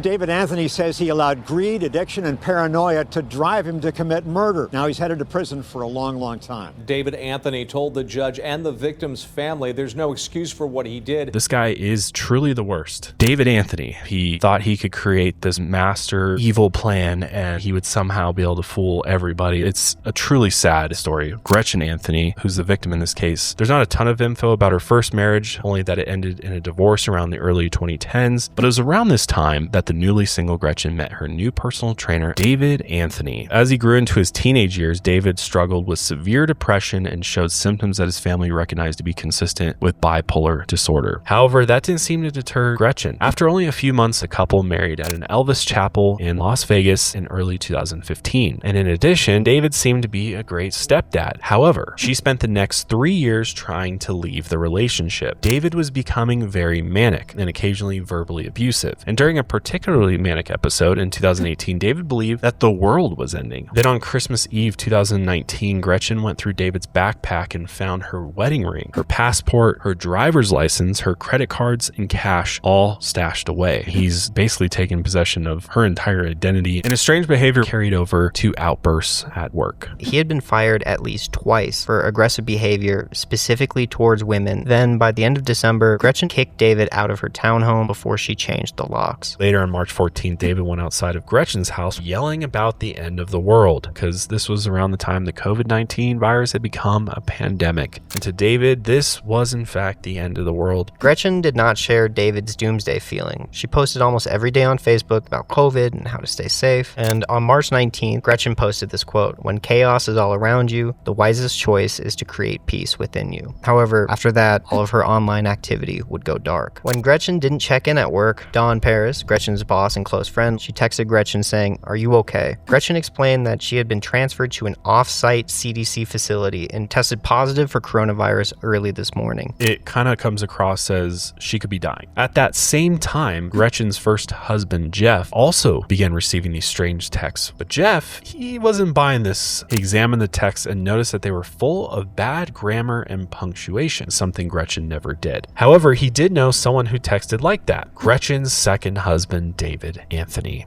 David Anthony says he allowed greed, addiction, and paranoia to drive him to commit murder. Now he's headed to prison for a long, long time. David Anthony told the judge and the victim's family there's no excuse for what he did. This guy is truly the worst. David Anthony, he thought he could create this master evil plan and he would somehow be able to fool everybody. It's a truly sad story. Gretchen Anthony, who's the victim in this case, there's not a ton of info about her first marriage, only that it ended in a divorce around the early 2010s. But it was around this time that the newly single Gretchen met her new personal trainer, David Anthony. As he grew into his teenage years, David struggled with severe depression and showed symptoms that his family recognized to be consistent with bipolar disorder. However, that didn't seem to deter Gretchen. After only a few months, the couple married at an Elvis chapel in Las Vegas in early 2015. And in addition, David seemed to be a great stepdad. However, she spent the next 3 years trying to leave the relationship. David was becoming very manic and occasionally verbally abusive. And during a particularly manic episode in 2018, David believed that the world was ending. Then on Christmas Eve 2019, Gretchen went through David's backpack and found her wedding ring, her passport, her driver's license, her credit cards, and cash all stashed away. He's basically taken possession of her entire identity, and his strange behavior carried over to outbursts at work. He had been fired at least twice for aggressive behavior, specifically towards women. Then by the end of December, Gretchen kicked David out of her townhome before she changed the locks. Later on March 14th, David went outside of Gretchen's house yelling about the end of the world, because this was around the time the COVID-19 virus had become a pandemic. And to David, this was in fact the end of the world. Gretchen did not share David's doomsday feeling. She posted almost every day on Facebook about COVID and how to stay safe. And on March 19th, Gretchen posted this quote, "When chaos is all around you, the wisest choice is to create peace within you." However, after that, all of her online activity would go dark. When Gretchen didn't check in at work, Dawn Paris, Gretchen's boss and close friend, she texted Gretchen saying, "Are you okay?" Gretchen explained that she had been transferred to an off-site CDC facility and tested positive for coronavirus early this morning. It kind of comes across as she could be dying. At that same time, Gretchen's first husband, Jeff, also began receiving these strange texts. But Jeff, he wasn't buying this. He examined the texts and noticed that they were full of bad grammar and punctuation, something Gretchen never did. However, he did know someone who texted like that: Gretchen's second husband, David Anthony.